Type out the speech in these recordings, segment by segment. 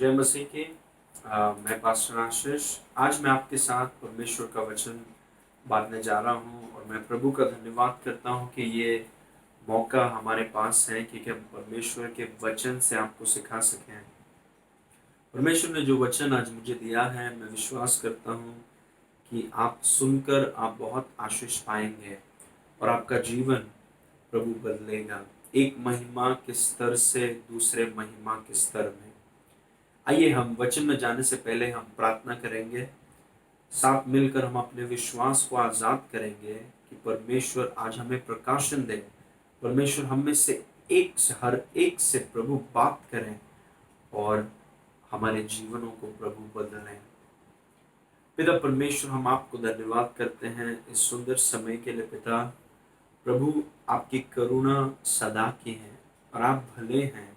जय मसीह की। मैं पास्टर आशीष। आज मैं आपके साथ परमेश्वर का वचन बांटने जा रहा हूँ और मैं प्रभु का धन्यवाद करता हूँ कि ये मौका हमारे पास है कि हम परमेश्वर के वचन से आपको सिखा सकें। परमेश्वर ने जो वचन आज मुझे दिया है, मैं विश्वास करता हूँ कि आप सुनकर आप बहुत आशीष पाएंगे और आपका जीवन प्रभु बदलेगा, एक महिमा के स्तर से दूसरे महिमा के स्तर में। आइए हम वचन में जाने से पहले हम प्रार्थना करेंगे। साथ मिलकर हम अपने विश्वास को आजाद करेंगे कि परमेश्वर आज हमें प्रकाशन दे। परमेश्वर हम में से हर एक से प्रभु बात करें और हमारे जीवनों को प्रभु बदलें। पिता परमेश्वर, हम आपको धन्यवाद करते हैं इस सुंदर समय के लिए। पिता प्रभु, आपकी करुणा सदा की है और आप भले हैं।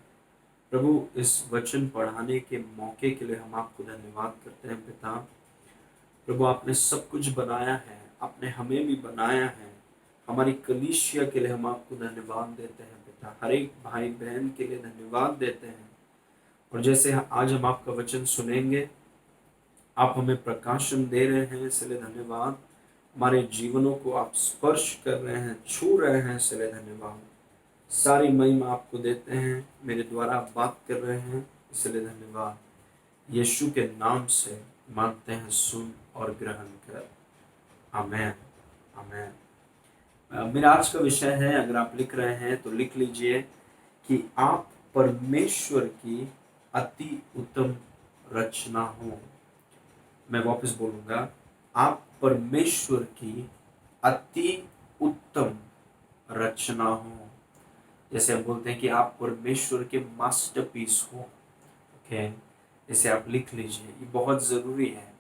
प्रभु, इस वचन पढ़ाने के मौके के लिए हम आपको धन्यवाद करते हैं। पिता प्रभु, आपने सब कुछ बनाया है, आपने हमें भी बनाया है। हमारी कलीसिया के लिए हम आपको धन्यवाद देते हैं। पिता हर एक भाई बहन के लिए धन्यवाद देते हैं। और जैसे आज हम आपका वचन सुनेंगे, आप हमें प्रकाशन दे रहे हैं, इसलिए धन्यवाद। हमारे जीवनों को आप स्पर्श कर रहे हैं, छू रहे हैं, इसलिए धन्यवाद। सारी महिमा आपको देते हैं, मेरे द्वारा आप बात कर रहे हैं, इसलिए धन्यवाद। यीशु के नाम से मांगते हैं, सुन और ग्रहण कर। आमेन, आमेन। मेरा आज का विषय है, अगर आप लिख रहे हैं तो लिख लीजिए कि आप परमेश्वर की अति उत्तम रचना हो। मैं वापस बोलूंगा, आप परमेश्वर की अति उत्तम रचना हो। जैसे हम बोलते हैं कि आप परमेश्वर के मास्टरपीस हो। ओके, इसे आप लिख लीजिए, ये बहुत जरूरी है।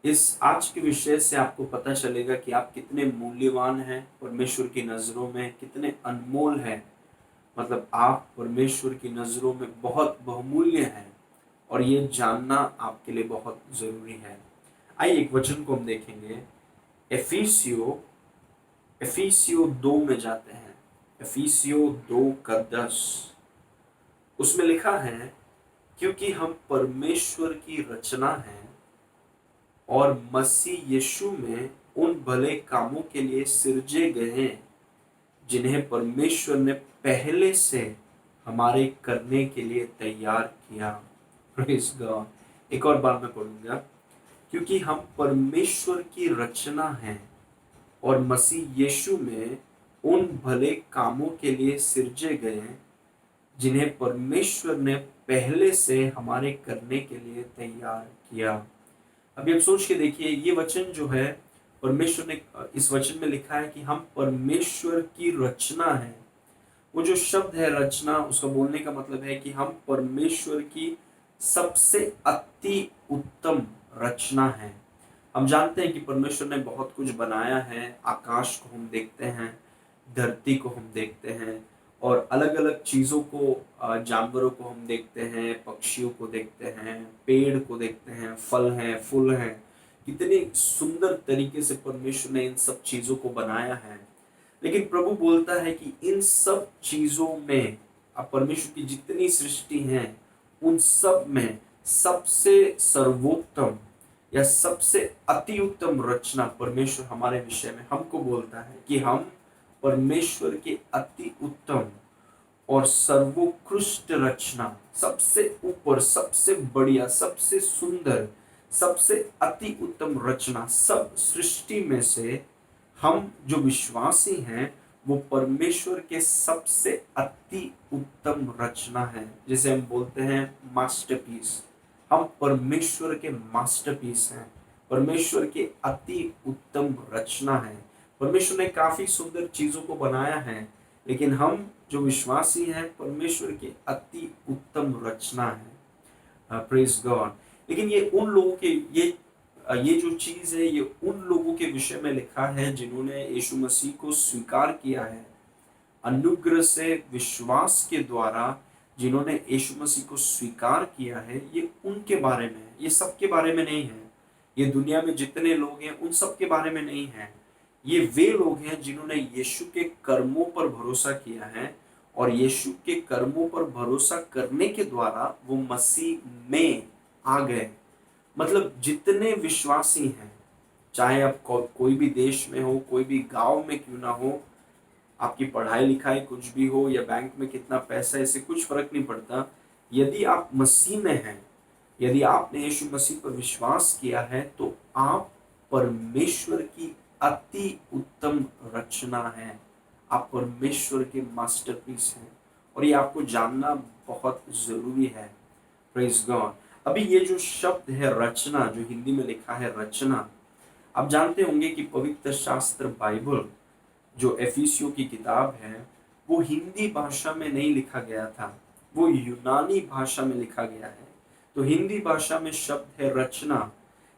इस आज के विषय से आपको पता चलेगा कि आप कितने मूल्यवान हैं परमेश्वर की नजरों में, कितने अनमोल हैं। मतलब आप परमेश्वर की नजरों में बहुत बहुमूल्य हैं और ये जानना आपके लिए बहुत जरूरी है। आइए एक वचन को हम देखेंगे। एफिसियो एफिसियो 2 में जाते हैं। एफिसियो 2:10, उसमें लिखा है, क्योंकि हम परमेश्वर की रचना हैं और मसीह यीशु में उन भले कामों के लिए सिरजे गए हैं जिन्हें परमेश्वर ने पहले से हमारे करने के लिए तैयार किया। Praise God. एक और बार मैं पढ़ूंगा, क्योंकि हम परमेश्वर की रचना हैं और मसीह यीशु में उन भले कामों के लिए सिरजे गए जिन्हें परमेश्वर ने पहले से हमारे करने के लिए तैयार किया। अभी आप सोच के देखिए, ये वचन जो है, परमेश्वर ने इस वचन में लिखा है कि हम परमेश्वर की रचना है। वो जो शब्द है रचना, उसका बोलने का मतलब है कि हम परमेश्वर की सबसे अति उत्तम रचना है। हम जानते हैं कि परमेश्वर ने बहुत कुछ बनाया है। आकाश को हम देखते हैं, धरती को हम देखते हैं और अलग अलग चीज़ों को, जानवरों को हम देखते हैं, पक्षियों को देखते हैं, पेड़ को देखते हैं, फल हैं, फूल हैं। कितने सुंदर तरीके से परमेश्वर ने इन सब चीज़ों को बनाया है। लेकिन प्रभु बोलता है कि इन सब चीज़ों में, अब परमेश्वर की जितनी सृष्टि हैं उन सब में सबसे सर्वोत्तम या सबसे अति उत्तम रचना परमेश्वर हमारे विषय में हमको बोलता है कि हम परमेश्वर की अति उत्तम और सर्वोत्कृष्ट रचना, सबसे ऊपर, सबसे बढ़िया, सबसे सुंदर, सबसे अति उत्तम रचना, सब सृष्टि में से हम जो विश्वासी हैं वो परमेश्वर के सबसे अति उत्तम रचना है। जिसे हम बोलते हैं मास्टरपीस। हम परमेश्वर के मास्टरपीस हैं, परमेश्वर के अति उत्तम रचना है। परमेश्वर ने काफी सुंदर चीजों को बनाया है, लेकिन हम जो विश्वासी हैं परमेश्वर की अति उत्तम रचना है। Praise God. लेकिन ये उन लोगों के ये जो चीज है, ये उन लोगों के विषय में लिखा है जिन्होंने यीशु मसीह को स्वीकार किया है अनुग्रह से, विश्वास के द्वारा। जिन्होंने यीशु मसीह को स्वीकार किया है, ये उनके बारे में है, ये सबके बारे में नहीं है। ये दुनिया में जितने लोग हैं उन सब के बारे में नहीं है। ये वे लोग हैं जिन्होंने यीशु के कर्मों पर भरोसा किया है और यीशु के कर्मों पर भरोसा करने के द्वारा वो मसीह में आ गए। मतलब जितने विश्वासी हैं, चाहे आप कोई भी देश में हो, कोई भी गांव में क्यों ना हो, आपकी पढ़ाई लिखाई कुछ भी हो या बैंक में कितना पैसा है, इससे कुछ फर्क नहीं पड़ता। यदि आप मसीह में हैं, यदि आपने यीशु मसीह पर विश्वास किया है, तो आप परमेश्वर की अति उत्तम रचना है। आप परमेश्वर के मास्टरपीस हैं और ये आपको जानना बहुत जरूरी है। Praise God. अभी ये जो शब्द है रचना, जो हिंदी में लिखा है रचना, आप जानते होंगे कि पवित्र शास्त्र बाइबल, जो एफिसियों की किताब है, वो हिंदी भाषा में नहीं लिखा गया था, वो यूनानी भाषा में लिखा गया है। तो हिंदी भाषा में शब्द है रचना,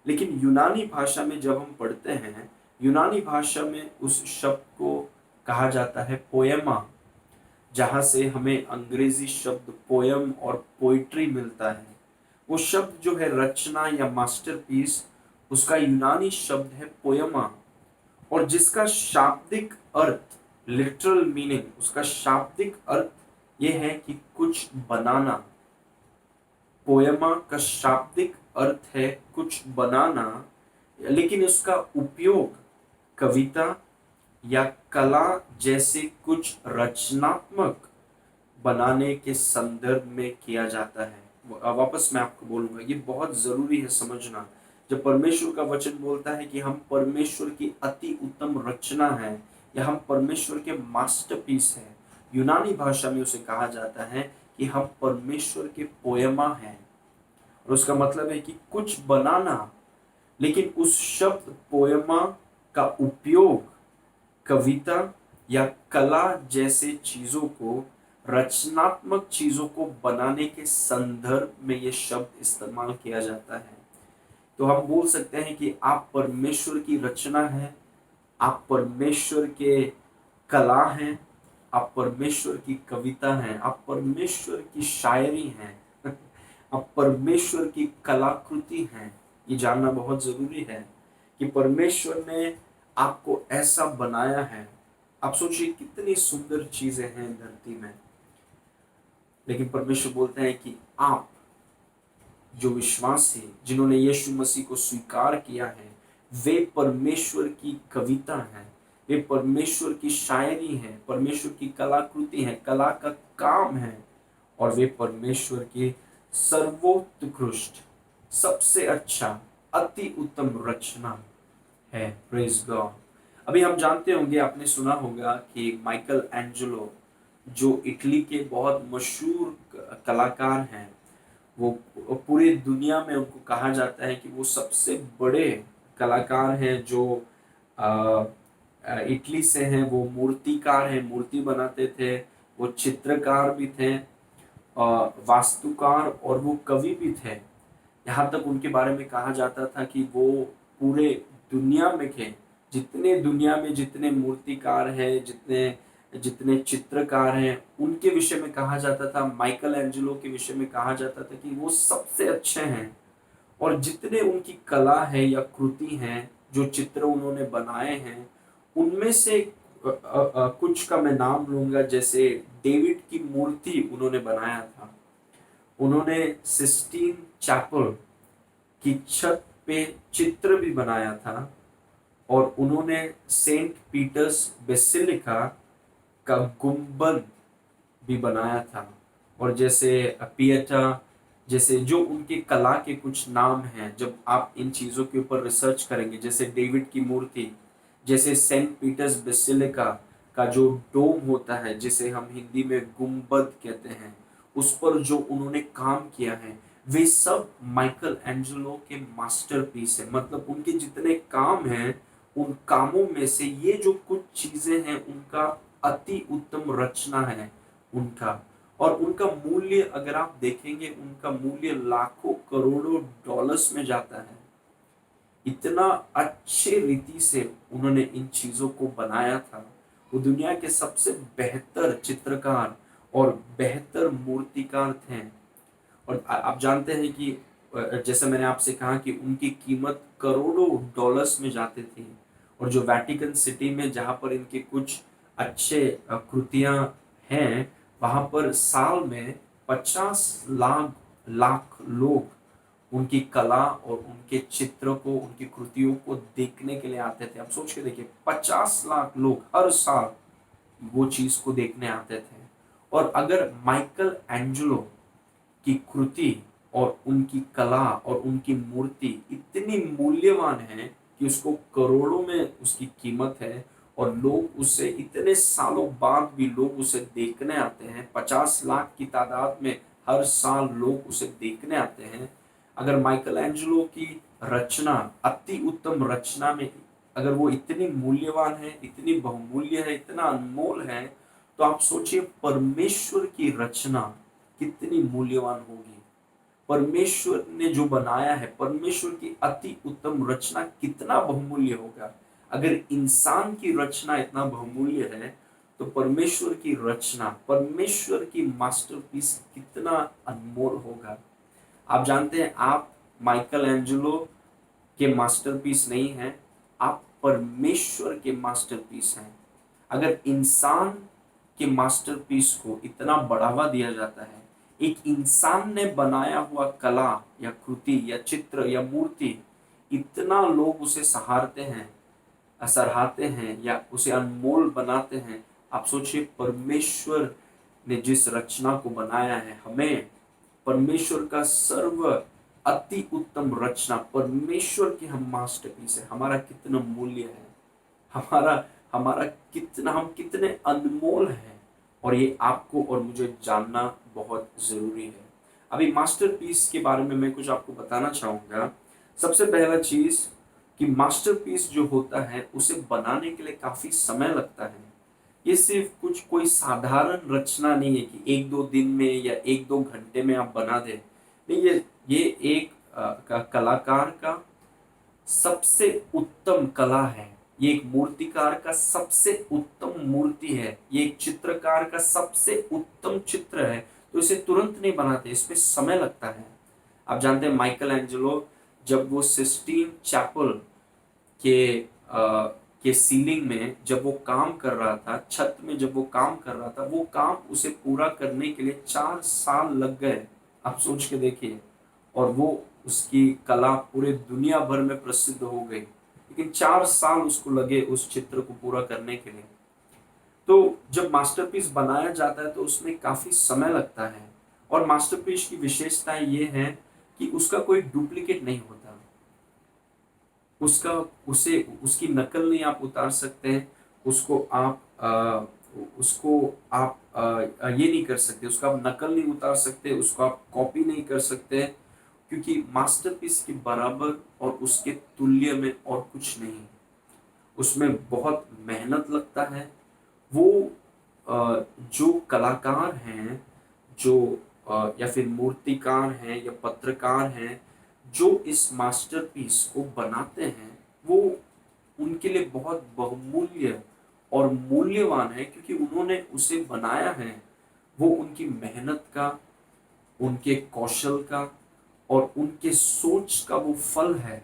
लेकिन यूनानी भाषा में जब हम पढ़ते हैं, यूनानी भाषा में उस शब्द को कहा जाता है पोएमा, जहां से हमें अंग्रेजी शब्द पोयम और पोइट्री मिलता है। वो शब्द जो है रचना या मास्टरपीस, उसका यूनानी शब्द है पोयमा, और जिसका शाब्दिक अर्थ, लिटरल मीनिंग, उसका शाब्दिक अर्थ ये है कि कुछ बनाना। पोयमा का शाब्दिक अर्थ है कुछ बनाना, लेकिन उसका उपयोग कविता या कला जैसे कुछ रचनात्मक बनाने के संदर्भ में किया जाता है। वापस मैं आपको बोलूंगा, ये बहुत जरूरी है समझना। जब परमेश्वर का वचन बोलता है कि हम परमेश्वर की अति उत्तम रचना है या हम परमेश्वर के मास्टरपीस हैं, यूनानी भाषा में उसे कहा जाता है कि हम परमेश्वर के पोयमा हैं। और उसका मतलब है कि कुछ बनाना, लेकिन उस शब्द पोयमा का उपयोग कविता या कला जैसे चीजों को, रचनात्मक चीजों को बनाने के संदर्भ में ये शब्द इस्तेमाल किया जाता है। तो हम बोल सकते हैं कि आप परमेश्वर की रचना हैं, आप परमेश्वर के कला हैं, आप परमेश्वर की कविता हैं, आप परमेश्वर की शायरी हैं, आप परमेश्वर की कलाकृति हैं। ये जानना बहुत जरूरी है कि परमेश्वर ने आपको ऐसा बनाया है। आप सोचिए कितनी सुंदर चीजें हैं धरती में, लेकिन परमेश्वर बोलते हैं कि आप जो विश्वासी, जिन्होंने यीशु मसीह को स्वीकार किया है, वे परमेश्वर की कविता हैं, वे परमेश्वर की शायरी हैं, परमेश्वर की कलाकृति हैं, कला का काम है, और वे परमेश्वर की सर्वोत्कृष्ट, सबसे अच्छा, अति उत्तम रचना है। Praise God. अभी हम जानते होंगे, आपने सुना होगा कि माइकल एंजेलो, जो इटली के बहुत मशहूर कलाकार हैं, वो पूरी दुनिया में उनको कहा जाता है कि वो सबसे बड़े कलाकार हैं जो इटली से हैं। वो मूर्तिकार हैं, मूर्ति बनाते थे, वो चित्रकार भी थे, वास्तुकार, और वो कवि भी थे। यहाँ तक उनके बारे में कहा जाता था कि वो पूरे दुनिया में के, जितने दुनिया में जितने मूर्तिकार हैं, जितने जितने चित्रकार हैं, उनके विषय में कहा जाता था, माइकल एंजेलो के विषय में कहा जाता था कि वो सबसे अच्छे हैं। और जितने उनकी कला है या कृति हैं, जो चित्र उन्होंने बनाए हैं, उनमें से कुछ का मैं नाम लूंगा। जैसे डेविड की मूर्ति उन्होंने बनाया था, उन्होंने सिस्टीन चैपल की छत पे चित्र भी बनाया था, और उन्होंने सेंट पीटर्स बेसिलिका का गुंबद भी बनाया था। और जैसे पिएटा, जैसे जो उनके कला के कुछ नाम हैं, जब आप इन चीज़ों के ऊपर रिसर्च करेंगे, जैसे डेविड की मूर्ति, जैसे सेंट पीटर्स बेसिलिका का जो डोम होता है, जिसे हम हिंदी में गुंबद कहते हैं, उस पर जो उन्होंने काम किया है, वे सब माइकल एंजेलो के मास्टरपीस है। मतलब उनके जितने काम हैं, उन कामों में से ये जो कुछ चीजें हैं, उनका अति उत्तम रचना है उनका। और उनका मूल्य अगर आप देखेंगे, उनका मूल्य लाखों करोड़ों डॉलर्स में जाता है। इतना अच्छे रीति से उन्होंने इन चीजों को बनाया था। वो दुनिया के सबसे बेहतर चित्रकार और बेहतर मूर्तिकार थे। और आप जानते हैं कि जैसे मैंने आपसे कहा कि उनकी कीमत करोड़ों डॉलर्स में जाती थी। और जो वेटिकन सिटी में, जहाँ पर इनके कुछ अच्छे कृतियां हैं, वहां पर साल में 50 लाख लोग उनकी कला और उनके चित्र को, उनकी कृतियों को देखने के लिए आते थे। आप सोच के देखिए, 50 लाख लोग हर साल वो चीज को देखने आते थे। और अगर माइकल एंजेलो की कृति और उनकी कला और उनकी मूर्ति इतनी मूल्यवान है कि उसको करोड़ों में उसकी कीमत है, और लोग उसे इतने सालों बाद भी लोग उसे देखने आते हैं, 50 लाख की तादाद में हर साल लोग उसे देखने आते हैं। अगर माइकल एंजेलो की रचना, अति उत्तम रचना में, अगर वो इतनी मूल्यवान है, इतनी बहुमूल्य है, इतना अनमोल है, तो आप सोचिए परमेश्वर की रचना कितनी मूल्यवान होगी। परमेश्वर ने जो बनाया है, परमेश्वर की अति उत्तम रचना कितना बहुमूल्य होगा। अगर इंसान की रचना इतना बहुमूल्य है, तो परमेश्वर की रचना, परमेश्वर की मास्टरपीस कितना अनमोल होगा। आप जानते हैं, आप माइकल एंजेलो के मास्टरपीस नहीं हैं, आप परमेश्वर के मास्टरपीस हैं। अगर इंसान के मास्टरपीस को इतना बढ़ावा दिया जाता है, एक इंसान ने बनाया हुआ कला या कृति या चित्र या मूर्ति, इतना लोग उसे सहारते हैं, सराहते हैं या उसे अनमोल बनाते हैं। आप सोचिए परमेश्वर ने जिस रचना को बनाया है, हमें परमेश्वर का सर्व अति उत्तम रचना, परमेश्वर की हम मास्टरपीस है, हमारा कितना मूल्य है, हमारा हमारा कितना, हम कितने अनमोल हैं। और ये आपको और मुझे जानना बहुत जरूरी है। अभी मास्टरपीस के बारे में मैं कुछ आपको बताना चाहूंगा। सबसे पहला चीज कि मास्टरपीस जो होता है उसे बनाने के लिए काफी समय लगता है। ये सिर्फ कुछ कोई साधारण रचना नहीं है कि एक दो दिन में या एक दो घंटे में आप बना दें। नहीं, ये एक कलाकार का सबसे उत्तम कला है। ये एक मूर्तिकार का सबसे उत्तम मूर्ति है। ये एक चित्रकार का सबसे उत्तम चित्र है। तो इसे तुरंत नहीं बनाते, इसमें समय लगता है। आप जानते हैं माइकल एंजेलो जब वो सिस्टीन चैपल के के सीलिंग में जब वो काम कर रहा था, छत में जब वो काम कर रहा था, वो काम उसे पूरा करने के लिए 4 साल लग गए। आप सोच के देखिए। और वो, उसकी कला पूरे दुनिया भर में प्रसिद्ध हो गई, लेकिन 4 साल उसको लगे उस चित्र को पूरा करने के लिए। तो जब मास्टरपीस बनाया जाता है तो उसमें काफी समय लगता है। और मास्टरपीस की विशेषताएं ये है कि उसका कोई डुप्लीकेट नहीं होता। उसका उसे उसकी नकल नहीं आप उतार सकते हैं। उसको आप ये नहीं कर सकते, उसका आप नकल नहीं उतार सकते, उसको आप कॉपी नहीं कर सकते, क्योंकि मास्टरपीस के बराबर और उसके तुल्य में और कुछ नहीं। उसमें बहुत मेहनत लगता है। वो जो कलाकार हैं, जो या फिर मूर्तिकार हैं या पत्रकार हैं, जो इस मास्टरपीस को बनाते हैं, वो उनके लिए बहुत बहुमूल्य और मूल्यवान है, क्योंकि उन्होंने उसे बनाया है। वो उनकी मेहनत का, उनके कौशल का और उनके सोच का वो फल है।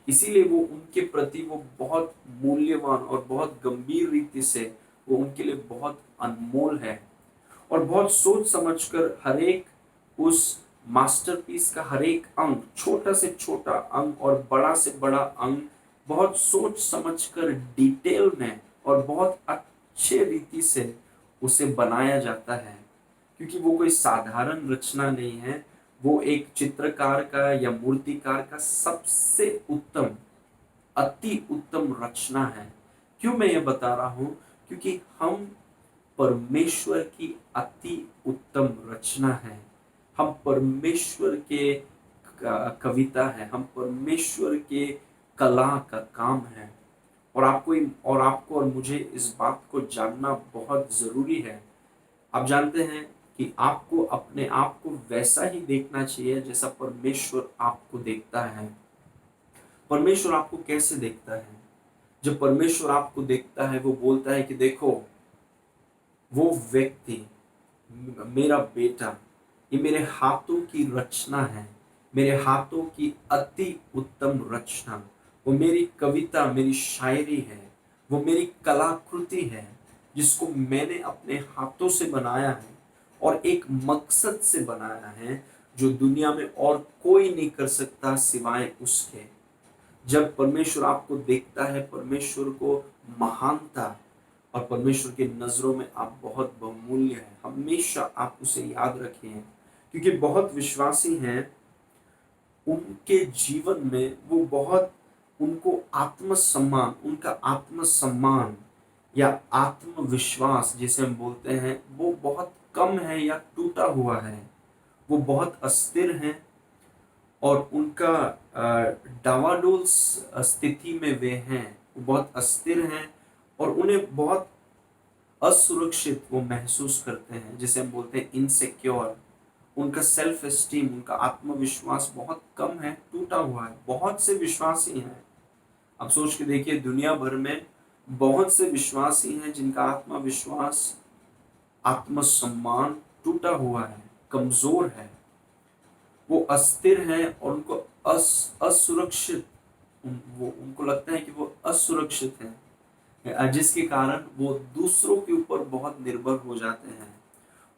इसीलिए वो उनके प्रति वो बहुत मूल्यवान और बहुत गंभीर रीति से वो उनके लिए बहुत अनमोल है। और बहुत सोच समझकर हर एक उस मास्टरपीस का हर एक अंग, छोटा से छोटा अंग और बड़ा से बड़ा अंग, बहुत सोच समझकर डिटेल में और बहुत अच्छे रीति से उसे बनाया जाता है। क्योंकि वो कोई साधारण रचना नहीं है, वो एक चित्रकार का या मूर्तिकार का सबसे उत्तम, अति उत्तम रचना है। क्यों मैं ये बता रहा हूं? क्योंकि हम परमेश्वर की अति उत्तम रचना है। हम परमेश्वर के कविता है, हम परमेश्वर के कला का काम है। और आपको और मुझे इस बात को जानना बहुत जरूरी है। आप जानते हैं कि आपको अपने आप को वैसा ही देखना चाहिए जैसा परमेश्वर आपको देखता है। परमेश्वर आपको कैसे देखता है? जब परमेश्वर आपको देखता है, वो बोलता है कि देखो, वो व्यक्ति, मेरा बेटा, ये मेरे हाथों की रचना है, मेरे हाथों की अति उत्तम रचना। वो मेरी कविता, मेरी शायरी है, वो मेरी कलाकृति है, जिसको मैंने अपने हाथों से बनाया है। और एक मकसद से बनाया है जो दुनिया में और कोई नहीं कर सकता सिवाय उसके। जब परमेश्वर आपको देखता है, परमेश्वर को महानता और परमेश्वर की नजरों में आप बहुत बहुमूल्य हैं, हमेशा आप उसे याद रखें। क्योंकि बहुत विश्वासी हैं, उनके जीवन में वो बहुत, उनको आत्मसम्मान, उनका आत्मसम्मान या आत्मविश्वास जिसे हम बोलते हैं वो बहुत कम है या टूटा हुआ है। वो बहुत अस्थिर हैं और उनका डावाडोल स्थिति में वे हैं। वो बहुत अस्थिर हैं और उन्हें बहुत असुरक्षित वो महसूस करते हैं, जिसे हम बोलते हैं इनसिक्योर। उनका सेल्फ एस्टीम, उनका आत्मविश्वास बहुत कम है, टूटा हुआ है। बहुत से विश्वासी हैं, आप सोच के देखिए, दुनिया भर में बहुत से विश्वासी हैं जिनका आत्मविश्वास, आत्मसम्मान टूटा हुआ है, कमजोर है। वो अस्थिर हैं और उनको असुरक्षित, वो उनको लगता है कि वो असुरक्षित हैं, जिसके कारण वो दूसरों के ऊपर बहुत निर्भर हो जाते हैं।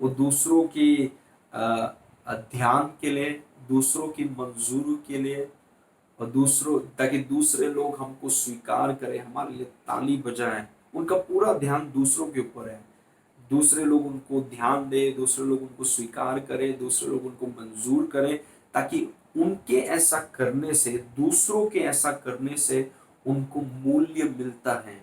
वो दूसरों की ध्यान के लिए, दूसरों की मंजूरी के लिए, और दूसरों, ताकि दूसरे लोग हमको स्वीकार करें, हमारे लिए ताली बजाएं, उनका पूरा ध्यान दूसरों के ऊपर है। दूसरे लोग उनको ध्यान दे, दूसरे लोग उनको स्वीकार करें, दूसरे लोग उनको मंजूर करें, ताकि उनके ऐसा करने से, दूसरों के ऐसा करने से उनको मूल्य मिलता है।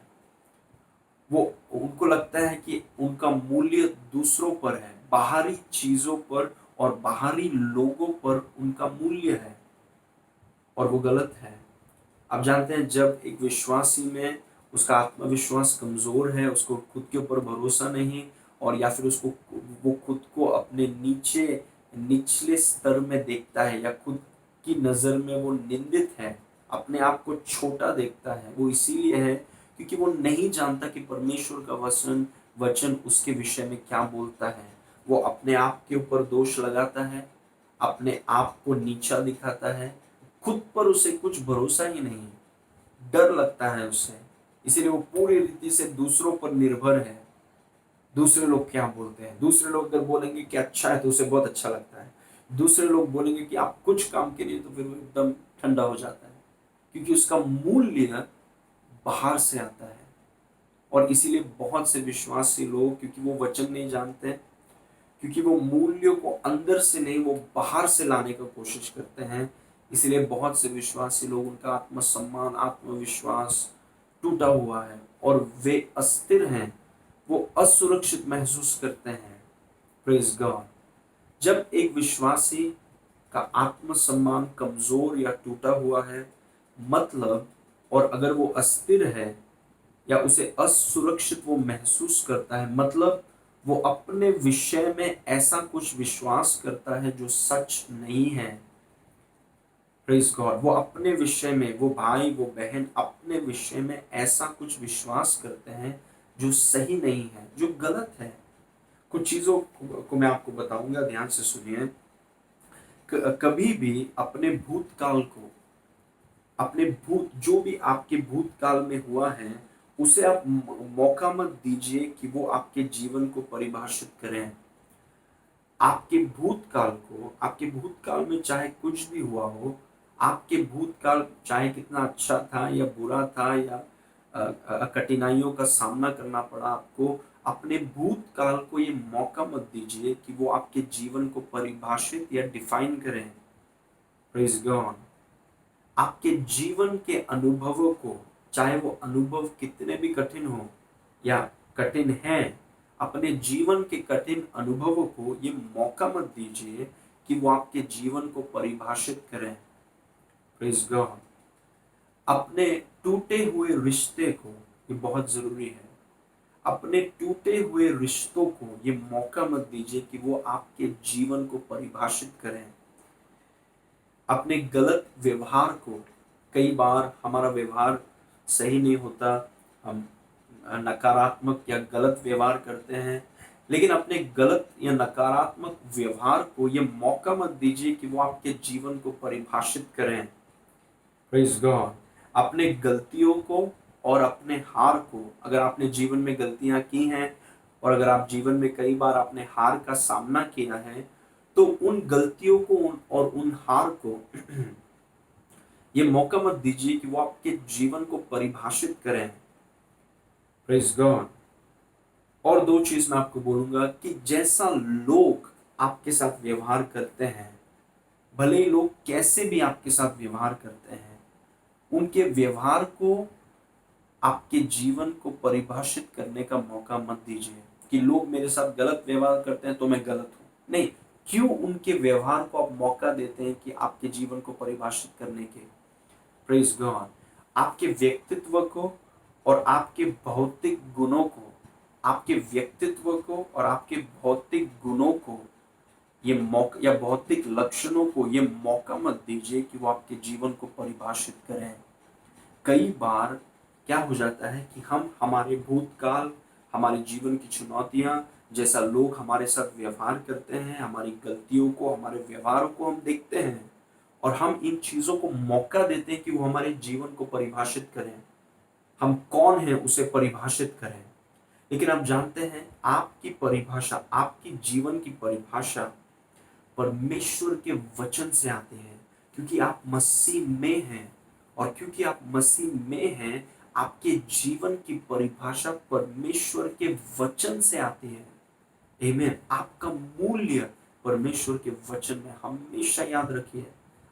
वो, उनको लगता है कि उनका मूल्य दूसरों पर है, बाहरी चीजों पर और बाहरी लोगों पर उनका मूल्य है, और वो गलत है। आप जानते हैं, जब एक विश्वासी में उसका आत्मविश्वास कमजोर है, उसको खुद के ऊपर भरोसा नहीं, और या फिर उसको, वो खुद को अपने निचले स्तर में देखता है, या खुद की नजर में वो निंदित है, अपने आप को छोटा देखता है, वो इसीलिए है क्योंकि वो नहीं जानता कि परमेश्वर का वचन उसके विषय में क्या बोलता है। वो अपने आप के ऊपर दोष लगाता है, अपने आप को नीचा दिखाता है, खुद पर उसे कुछ भरोसा ही नहीं, डर लगता है उसे, इसीलिए वो पूरी रीति से दूसरों पर निर्भर है। दूसरे लोग क्या बोलते हैं, दूसरे लोग अगर बोलेंगे कि अच्छा है तो उसे बहुत अच्छा लगता है, दूसरे लोग बोलेंगे कि आप कुछ काम के लिए, तो फिर वो एकदम ठंडा हो जाता है, क्योंकि उसका मूल्य बाहर से आता है। और इसीलिए बहुत से विश्वासी लोग, क्योंकि वो वचन नहीं जानते, क्योंकि वो मूल्यों को अंदर से नहीं, वो बाहर से लाने का कोशिश करते हैं, इसलिए बहुत से विश्वासी लोग, उनका आत्मसम्मान, आत्मविश्वास टूटा हुआ है और वे अस्थिर हैं, वो असुरक्षित महसूस करते हैं। Praise God. जब एक विश्वासी का आत्मसम्मान कमजोर या टूटा हुआ है, मतलब, और अगर वो अस्थिर है या उसे असुरक्षित वो महसूस करता है, मतलब वो अपने विषय में ऐसा कुछ विश्वास करता है जो सच नहीं है। Praise God. वो अपने विषय में, वो भाई, वो बहन अपने विषय में ऐसा कुछ विश्वास करते हैं जो सही नहीं है, जो गलत है। कुछ चीजों को मैं आपको बताऊंगा, ध्यान से सुनिए। कभी भी अपने भूतकाल को, अपने जो भी आपके भूतकाल में हुआ है, उसे आप मौका मत दीजिए कि वो आपके जीवन को परिभाषित करें। आपके भूतकाल को, आपके भूतकाल में चाहे कुछ भी हुआ हो, आपके भूतकाल चाहे कितना अच्छा था या बुरा था, या कठिनाइयों का सामना करना पड़ा आपको, अपने भूतकाल को ये मौका मत दीजिए कि वो आपके जीवन को परिभाषित या डिफाइन करें। Praise God. आपके जीवन के अनुभवों को, चाहे वो अनुभव कितने भी कठिन हो या कठिन है, अपने जीवन के कठिन अनुभवों को ये मौका मत दीजिए कि वो आपके जीवन को परिभाषित करें। Praise God. अपने टूटे हुए रिश्ते को, ये बहुत जरूरी है, अपने टूटे हुए रिश्तों को ये मौका मत दीजिए कि वो आपके जीवन को परिभाषित करें। अपने गलत व्यवहार को, कई बार हमारा व्यवहार सही नहीं होता, हम नकारात्मक या गलत व्यवहार करते हैं, लेकिन अपने गलत या नकारात्मक व्यवहार को ये मौका मत दीजिए कि वो आपके जीवन को परिभाषित करें। Praise God. अपने गलतियों को और अपने हार को, अगर आपने जीवन में गलतियां की हैं, और अगर आप जीवन में कई बार आपने हार का सामना किया है, तो उन गलतियों को और उन हार को ये मौका मत दीजिए कि वो आपके जीवन को परिभाषित करें। Praise God. और दो चीज मैं आपको बोलूंगा कि जैसा लोग आपके साथ व्यवहार करते हैं, भले ही लोग कैसे भी आपके साथ व्यवहार करते हैं, उनके व्यवहार को आपके जीवन को परिभाषित करने का मौका मत दीजिए कि लोग मेरे साथ गलत व्यवहार करते हैं तो मैं गलत हूं। नहीं, क्यों उनके व्यवहार को आप मौका देते हैं कि आपके जीवन को परिभाषित करने के। Praise God. आपके व्यक्तित्व को और आपके भौतिक गुणों को, आपके व्यक्तित्व को और आपके भौतिक गुणों को ये मौका, या भौतिक लक्षणों को ये मौका मत दीजिए कि वो आपके जीवन को परिभाषित करें। कई बार क्या हो जाता है कि हम हमारे भूतकाल, हमारे जीवन की चुनौतियां, जैसा लोग हमारे साथ व्यवहार करते हैं, हमारी गलतियों को, हमारे व्यवहारों को हम देखते हैं और हम इन चीजों को मौका देते हैं कि वो हमारे जीवन को परिभाषित करें, हम कौन हैं उसे परिभाषित करें। लेकिन आप जानते हैं, आपकी परिभाषा, आपकी जीवन की परिभाषा परमेश्वर के वचन से आते हैं, क्योंकि आप मसीह में हैं। और क्योंकि आप मसीह में हैं, आपके जीवन की परिभाषा परमेश्वर के वचन से आती है। आमीन। आपका मूल्य परमेश्वर के वचन में, हमेशा याद रखिए,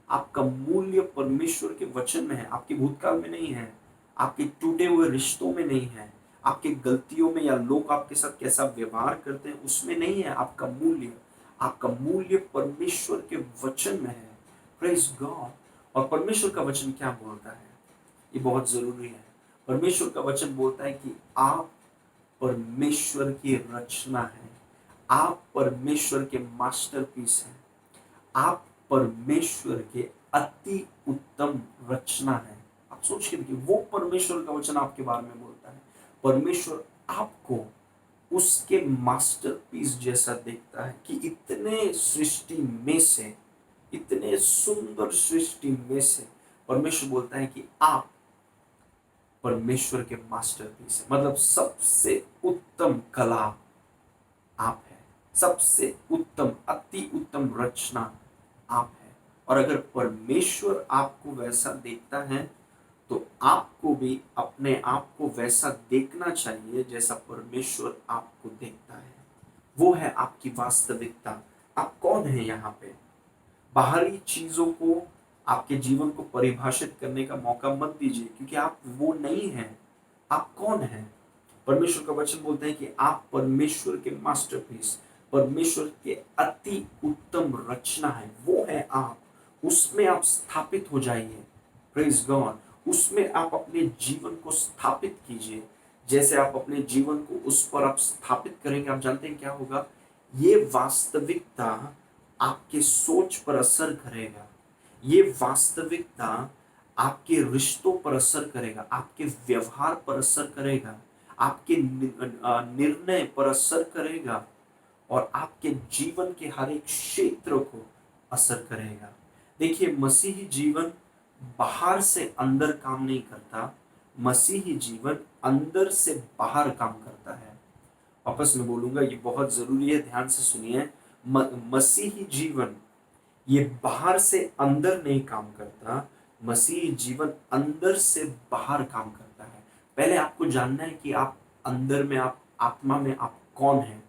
आपका मूल्य परमेश्वर के वचन में है, आपके भूतकाल में नहीं है, आपके टूटे हुए रिश्तों में नहीं है, आपके गलतियों में या लोग आपके साथ कैसा व्यवहार करते हैं उसमें नहीं है आपका मूल्य। आपका मूल्य परमेश्वर के वचन में है। Praise God. और परमेश्वर का वचन क्या बोलता है, ये बहुत जरूरी है। परमेश्वर का वचन बोलता है कि आप परमेश्वर की रचना है, आप परमेश्वर के मास्टरपीस हैं, आप परमेश्वर के अति उत्तम रचना है। आप सोच के देखिए, वो परमेश्वर का वचन आपके बारे में बोलता है। परमेश्वर आपको उसके मास्टरपीस जैसा देखता है कि इतने सृष्टि में से, इतने सुंदर सृष्टि में से परमेश्वर बोलता है कि आप परमेश्वर के मास्टरपीस है। मतलब सबसे उत्तम कला आप है, सबसे उत्तम, अति उत्तम रचना आप है। और अगर परमेश्वर आपको वैसा देखता है, तो आपको भी अपने आप को वैसा देखना चाहिए जैसा परमेश्वर आपको देखता है। वो है आपकी वास्तविकता। आप कौन है यहाँ पे। बाहरी चीजों को आपके जीवन को परिभाषित करने का मौका मत दीजिए, क्योंकि आप वो नहीं हैं। आप कौन हैं। परमेश्वर का वचन बोलते हैं कि आप परमेश्वर के मास्टरपीस, परमेश्वर के अति उत्तम रचना है। वो है आप, उसमें आप स्थापित हो जाइए। Praise God. उसमें आप अपने जीवन को स्थापित कीजिए। जैसे आप अपने जीवन को उस पर आप स्थापित करेंगे, आप जानते हैं क्या होगा। ये वास्तविकता आपके सोच पर असर करेगा, ये वास्तविकता आपके रिश्तों पर असर करेगा, आपके व्यवहार पर असर करेगा, आपके निर्णय पर असर करेगा और आपके जीवन के हर एक क्षेत्र को असर करेगा। देखिए, मसीही जीवन बाहर से अंदर काम नहीं करता, मसीही जीवन अंदर से बाहर काम करता है। वापस में बोलूंगा, ये बहुत जरूरी है, ध्यान से सुनिए। मसीही जीवन ये बाहर से अंदर नहीं काम करता, मसीही जीवन अंदर से बाहर काम करता है। पहले आपको जानना है कि आप अंदर में, आप आत्मा में आप कौन हैं,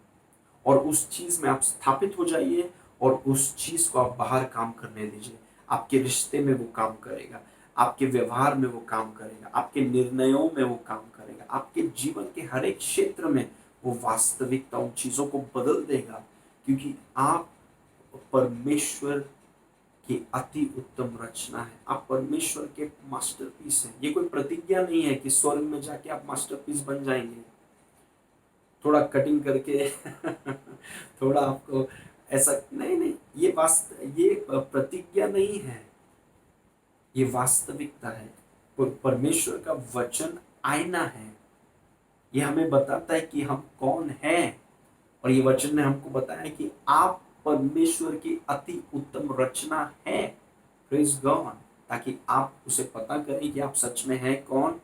और उस चीज में आप स्थापित हो जाइए और उस चीज को आप बाहर काम करने दीजिए। आपके रिश्ते में वो काम करेगा, आपके व्यवहार में वो काम करेगा, आपके निर्णयों में वो काम करेगा, आपके जीवन के हर एक क्षेत्र में वो वास्तविकता उन चीजों को बदल देगा, क्योंकि आप परमेश्वर की अति उत्तम रचना है। आप परमेश्वर के मास्टरपीस हैं। ये कोई प्रतिज्ञा नहीं है कि स्वर्ग में जाके आप मास्टरपीस बन जाएंगे, थोड़ा कटिंग करके थोड़ा आपको ऐसा, नहीं नहीं, ये प्रतिज्ञा नहीं है, ये वास्तविकता है। परमेश्वर का वचन आईना है, ये हमें बताता है कि हम कौन हैं। और ये वचन ने हमको बताया कि आप परमेश्वर की अति उत्तम रचना है। Praise God. ताकि आप उसे पता करें कि आप सच में हैं कौन,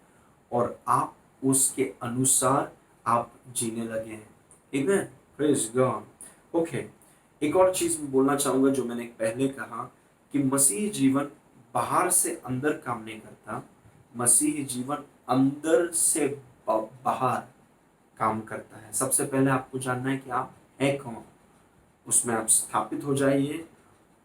और आप उसके अनुसार आप जीने लगे हैं। आमेन, प्रेज गॉड। ओके, एक और चीज मैं बोलना चाहूंगा जो मैंने पहले कहा कि मसीही जीवन बाहर से अंदर काम नहीं करता, मसीही जीवन अंदर से बाहर काम करता है। सबसे पहले आपको जानना है कि आप है कौन, उसमें आप स्थापित हो जाइए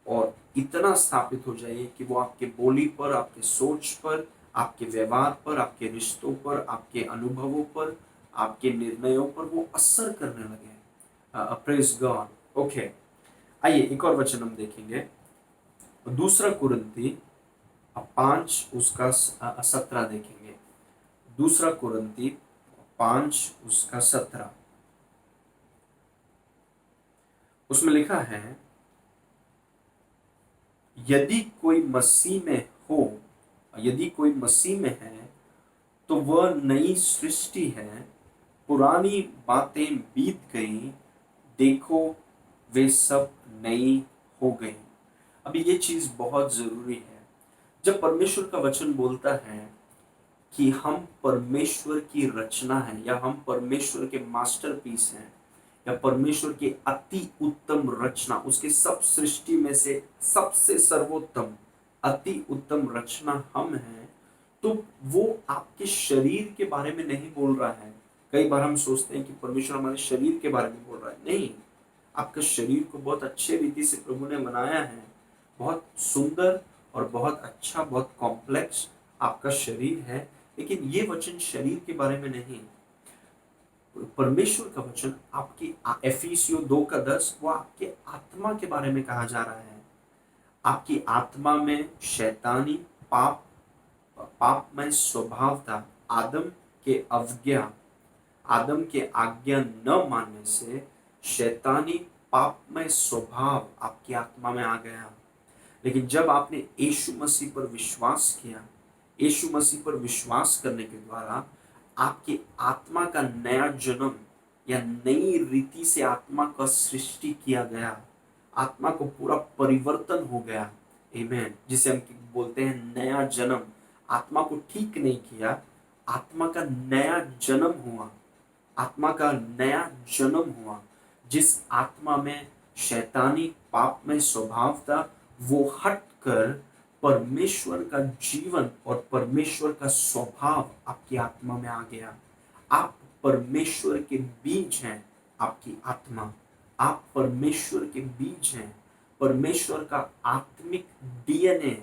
और इतना स्थापित हो जाइए कि वो आपके बोली पर, आपके सोच पर, आपके व्यवहार पर, आपके रिश्तों पर, आपके अनुभवों पर, आपके निर्णयों पर वो असर करने लगे। Praise God. ओके, आइए एक और वचन हम देखेंगे, दूसरा कुरिन्थी 5 उसका 17 देखेंगे। दूसरा कुरिन्थी 5 उसका 17, उसमें लिखा है, यदि कोई मसीह में हो, यदि कोई मसीह में है तो वह नई सृष्टि है, पुरानी बातें बीत गई, देखो वे सब नई हो गई। अभी ये चीज बहुत जरूरी है। जब परमेश्वर का वचन बोलता है कि हम परमेश्वर की रचना है या हम परमेश्वर के मास्टरपीस हैं या परमेश्वर की अति उत्तम रचना, उसके सब सृष्टि में से सबसे सर्वोत्तम अति उत्तम रचना हम हैं, तो वो आपके शरीर के बारे में नहीं बोल रहा है। कई बार हम सोचते हैं कि परमेश्वर हमारे शरीर के बारे में बोल रहा है। नहीं, आपका शरीर को बहुत अच्छे रीति से प्रभु ने बनाया है, बहुत सुंदर और बहुत अच्छा, बहुत कॉम्प्लेक्स आपका शरीर है। लेकिन ये वचन शरीर के बारे में नहीं, परमेश्वर का वचन आपकी एफिसियों 2:10 वो आपके आत्मा के बारे में कहा जा रहा है। आपकी आत्मा में शैतानी पाप पापमय स्वभाव था। आदम के अवज्ञा, आदम के आज्ञा न मानने से शैतानी पापमय स्वभाव आपकी आत्मा में आ गया। लेकिन जब आपने यीशु मसीह पर विश्वास किया, यीशु मसीह पर विश्वास करने के द्वारा आपकी आत्मा का नया जन्म या नई रीति से आत्मा का सृष्टि किया गया, आत्मा को पूरा परिवर्तन हो गया। आमेन, जिसे हम बोलते हैं नया जन्म। आत्मा को ठीक नहीं किया, आत्मा का नया जन्म हुआ, आत्मा का नया जन्म हुआ। जिस आत्मा में शैतानी पाप में स्वभाव था, वो हट कर परमेश्वर का जीवन और परमेश्वर का स्वभाव आपकी आत्मा में आ गया। आप परमेश्वर के बीज हैं, आपकी आत्मा, आप परमेश्वर के बीज हैं। परमेश्वर का आत्मिक डीएनए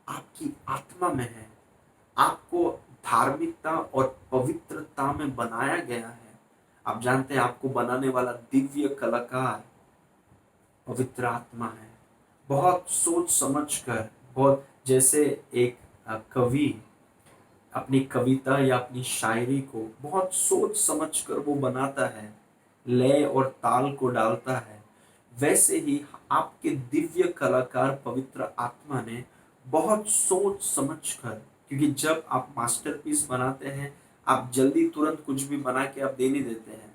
आपकी आत्मा में है। आपको धार्मिकता और पवित्रता में बनाया गया है। आप जानते हैं आपको बनाने वाला दिव्य कलाकार पवित्र आत्मा है। बहुत सोच समझ कर, बहुत जैसे एक कवि अपनी कविता या अपनी शायरी को बहुत सोच समझ कर वो बनाता है, लय और ताल को डालता है, वैसे ही आपके दिव्य कलाकार पवित्र आत्मा ने बहुत सोच समझ कर, क्योंकि जब आप मास्टरपीस बनाते हैं, आप जल्दी तुरंत कुछ भी बना के आप दे नहीं देते हैं।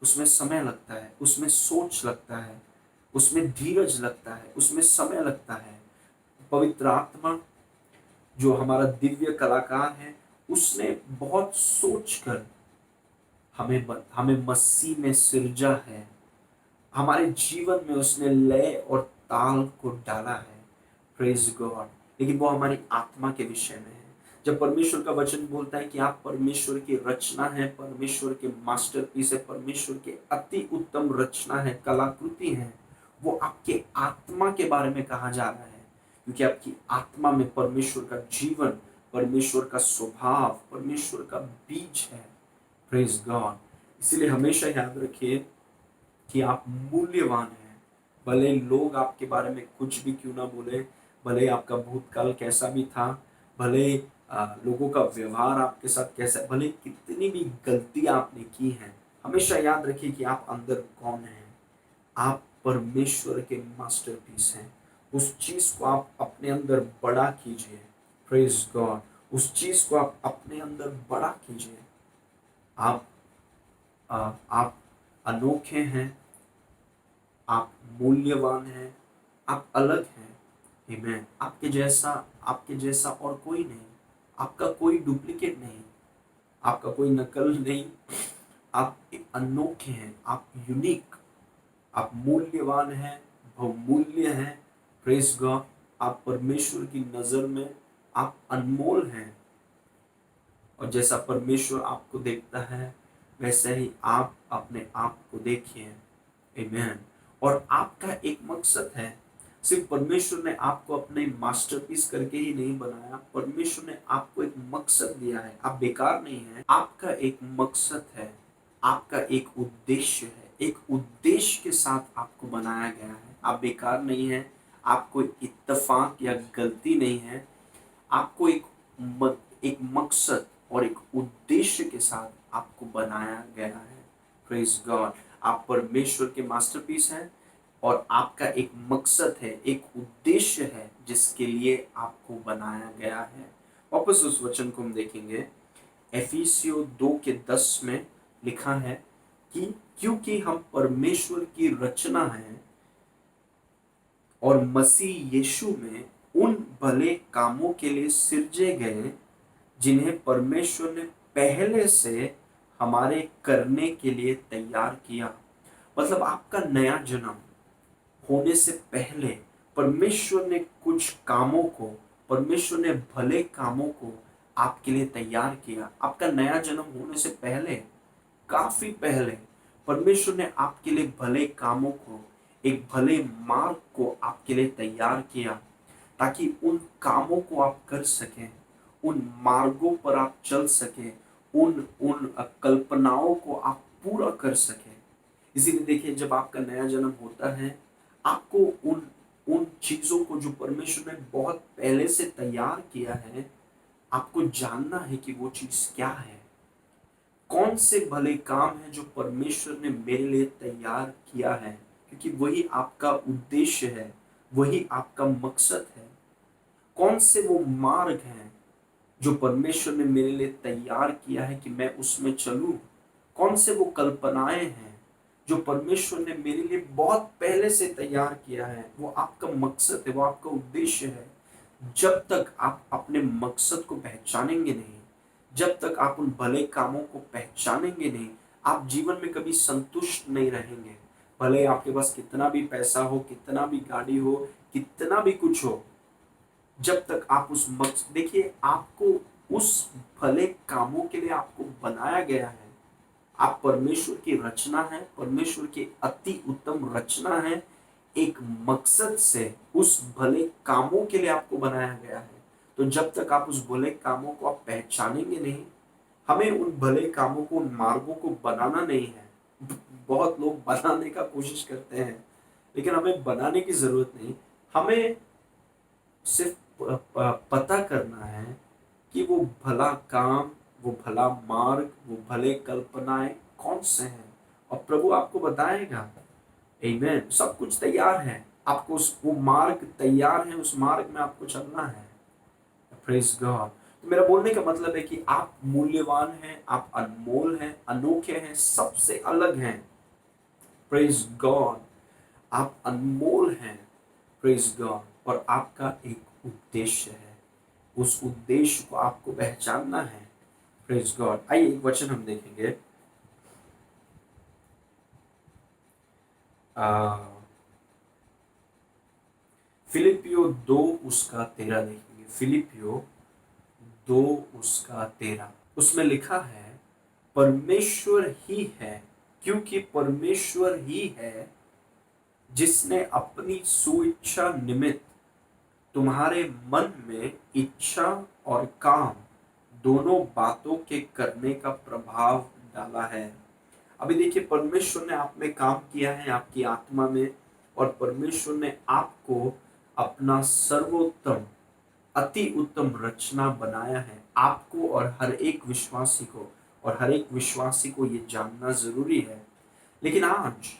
उसमें समय लगता है, उसमें सोच लगता है, उसमें धीरज लगता है, उसमें समय लगता है। पवित्र आत्मा जो हमारा दिव्य कलाकार है, उसने बहुत सोच कर हमें मसीह में सिरजा है। हमारे जीवन में उसने लय और ताल को डाला है। Praise God. लेकिन वो हमारी आत्मा के विषय में है। जब परमेश्वर का वचन बोलता है कि आप परमेश्वर की रचना है, परमेश्वर के मास्टरपीस है, परमेश्वर के अति उत्तम रचना है, कलाकृति है, वो आपके आत्मा के बारे में कहा जा रहा है। क्योंकि आपकी आत्मा में परमेश्वर का जीवन, परमेश्वर का स्वभाव, परमेश्वर का बीज है। Praise God. इसलिए हमेशा याद रखिए कि आप मूल्यवान हैं। भले लोग आपके बारे में कुछ भी क्यों ना बोले, भले आपका भूतकाल कैसा भी था, भले लोगों का व्यवहार आपके साथ कैसा, भले कितनी भी गलतियां आपने की हैं, हमेशा याद रखिए कि आप अंदर कौन हैं। आप परमेश्वर के मास्टरपीस हैं। उस चीज को आप अपने अंदर बड़ा कीजिए। Praise God. उस चीज को आप अपने अंदर बड़ा कीजिए। आप आप अनोखे हैं, आप मूल्यवान हैं, आप अलग हैं। आमीन। आपके जैसा और कोई नहीं, आपका कोई डुप्लीकेट नहीं, आपका कोई नकल नहीं, आप अनोखे हैं, आप यूनिक, आप मूल्यवान हैं, बहुमूल्य हैं। Press God. आप परमेश्वर की नजर में आप अनमोल हैं, और जैसा परमेश्वर आपको देखता है वैसे ही आप अपने आप को देखिए। आमीन। और आपका एक मकसद है। सिर्फ परमेश्वर ने आपको अपने मास्टरपीस करके ही नहीं बनाया, परमेश्वर ने आपको एक मकसद दिया है। आप बेकार नहीं हैं, आपका एक मकसद है, आपका एक उद्देश्य है। एक उद्देश्य के साथ आपको बनाया गया है। आप बेकार नहीं हैं, आप कोई इत्तेफाक या गलती नहीं है। आपको एक मकसद और एक उद्देश्य के साथ आपको बनाया गया है। Praise God. आप परमेश्वर के मास्टरपीस हैं, और आपका एक मकसद है, एक उद्देश्य है जिसके लिए आपको बनाया गया है। वापस उस वचन को हम देखेंगे। एफिसियो 2:10 में लिखा है कि क्योंकि हम परमेश्वर की रचना हैं और मसीह यीशु में उन भले कामों के लिए सिरजे गए जिन्हें परमेश्वर ने पहले से हमारे करने के लिए तैयार किया। मतलब आपका नया जन्म होने से पहले परमेश्वर ने कुछ कामों को, परमेश्वर ने भले कामों को आपके लिए तैयार किया। आपका नया जन्म होने से पहले, काफी पहले, परमेश्वर ने आपके लिए भले कामों को, एक भले मार्ग को आपके लिए तैयार किया, ताकि उन कामों को आप कर सकें, उन मार्गों पर आप चल सकें, उन उन कल्पनाओं को आप पूरा कर सकें। इसीलिए देखिए, जब आपका नया जन्म होता है, आपको उन उन चीजों को जो परमेश्वर ने बहुत पहले से तैयार किया है, आपको जानना है कि वो चीज क्या है। कौन से भले काम है जो परमेश्वर ने मेरे लिए तैयार किया है, क्योंकि वही आपका उद्देश्य है, वही आपका मकसद है। कौन से वो मार्ग हैं जो परमेश्वर ने मेरे लिए तैयार किया है कि मैं उसमें चलूं। कौन से वो कल्पनाएं हैं जो परमेश्वर ने मेरे लिए बहुत पहले से तैयार किया है। वो आपका मकसद है, वो आपका उद्देश्य है। जब तक आप अपने मकसद को पहचानेंगे नहीं, जब तक आप उन भले कामों को पहचानेंगे नहीं, आप जीवन में कभी संतुष्ट नहीं रहेंगे। भले आपके पास कितना भी पैसा हो, कितना भी गाड़ी हो, कितना भी कुछ हो, जब तक आप उस मकसद, देखिए, आपको उस भले कामों के लिए आपको बनाया गया है। आप परमेश्वर की रचना है, परमेश्वर की अति उत्तम रचना है। एक मकसद से उस भले कामों के लिए आपको बनाया गया है। तो जब तक आप उस भले कामों को आप पहचानेंगे नहीं, हमें उन भले कामों को, उन मार्गों को बनाना नहीं है। बहुत लोग बनाने का कोशिश करते हैं, लेकिन हमें बनाने की जरूरत नहीं। हमें सिर्फ पता करना है कि वो भला काम, वो भला मार्ग, वो भले कल्पनाएं कौन से हैं, और प्रभु आपको बताएगा। आमीन। सब कुछ तैयार है, आपको वो मार्ग तैयार है, उस मार्ग में आपको चलना है। Praise God. तो मेरा बोलने का मतलब है कि आप मूल्यवान हैं, आप अनमोल हैं, अनोखे हैं, सबसे अलग हैं। Praise God. आप अनमोल हैं। Praise God. और आपका एक उद्देश्य है, उस उद्देश्य को आपको पहचानना है। Praise God. आइए एक वचन हम देखेंगे। फिलिपियो 2:13 देखेंगे। फिलिपियो 2:13, उसमें लिखा है, परमेश्वर ही है, क्योंकि परमेश्वर ही है जिसने अपनी सुइच्छा निमित्त तुम्हारे मन में इच्छा और काम दोनों बातों के करने का प्रभाव डाला है। अभी देखिए, परमेश्वर ने आप में काम किया है, आपकी आत्मा में, और परमेश्वर ने आपको अपना सर्वोत्तम, अति उत्तम रचना बनाया है। आपको और हर एक विश्वासी को, और हर एक विश्वासी को ये जानना जरूरी है। लेकिन आज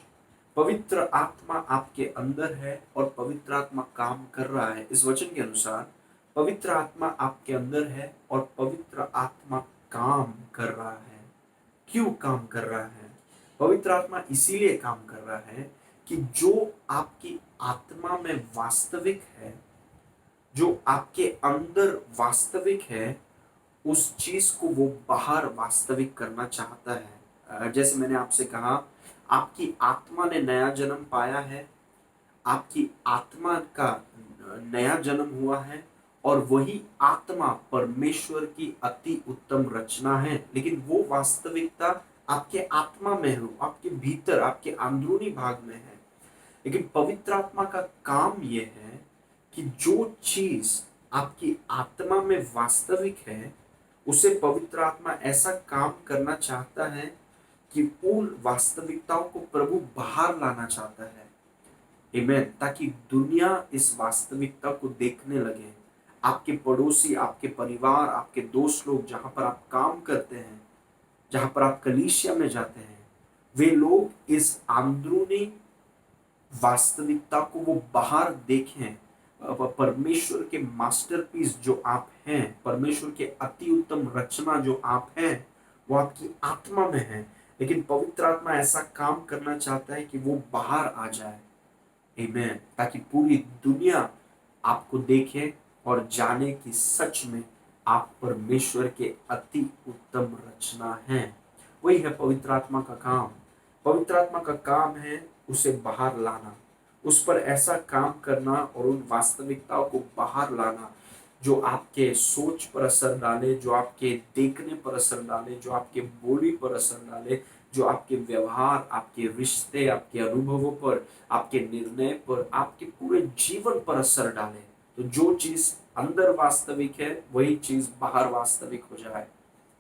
पवित्र आत्मा आपके अंदर है, और पवित्र आत्मा काम कर रहा है। इस वचन के अनुसार पवित्र आत्मा आपके अंदर है, और पवित्र आत्मा काम कर रहा है। क्यों काम कर रहा है? पवित्र आत्मा इसीलिए काम कर रहा है कि जो आपकी आत्मा में वास्तविक है, जो आपके अंदर वास्तविक है, उस चीज को वो बाहर वास्तविक करना चाहता है। जैसे मैंने आपसे कहा, आपकी आत्मा ने नया जन्म पाया है, आपकी आत्मा का नया जन्म हुआ है, और वही आत्मा परमेश्वर की अति उत्तम रचना है। लेकिन वो वास्तविकता आपके आत्मा में हो, आपके भीतर, आपके अंदरूनी भाग में है। लेकिन पवित्र आत्मा का काम यह है कि जो चीज आपकी आत्मा में वास्तविक है, उसे पवित्र आत्मा ऐसा काम करना चाहता है कि उन वास्तविकताओं को प्रभु बाहर लाना चाहता है। आमीन। ताकि दुनिया इस वास्तविकता को देखने लगे। आपके पड़ोसी, आपके परिवार, आपके दोस्त लोग, जहां पर आप काम करते हैं, जहां पर आप कलीसिया में जाते हैं, वे लोग इस अंदरूनी वास्तविकता को वो बाहर देखें। परमेश्वर के मास्टरपीस जो आप हैं, परमेश्वर के अति उत्तम रचना जो आप हैं, वो आपकी आत्मा में है। लेकिन पवित्र आत्मा ऐसा काम करना चाहता है कि वो बाहर आ जाए। आमीन। ताकि पूरी दुनिया आपको देखे और जाने कि सच में आप परमेश्वर के अति उत्तम रचना हैं। वही है पवित्र आत्मा का काम। पवित्र आत्मा का काम है उसे बाहर लाना, उस पर ऐसा काम करना और उन वास्तविकताओं को बाहर लाना जो आपके सोच पर असर डाले, जो आपके देखने पर असर डाले, जो आपके बोली पर असर डाले, जो आपके व्यवहार, आपके रिश्ते, आपके अनुभवों पर, आपके निर्णय पर, आपके पूरे जीवन पर असर डाले। तो जो चीज अंदर वास्तविक है, वही चीज बाहर वास्तविक हो जाए।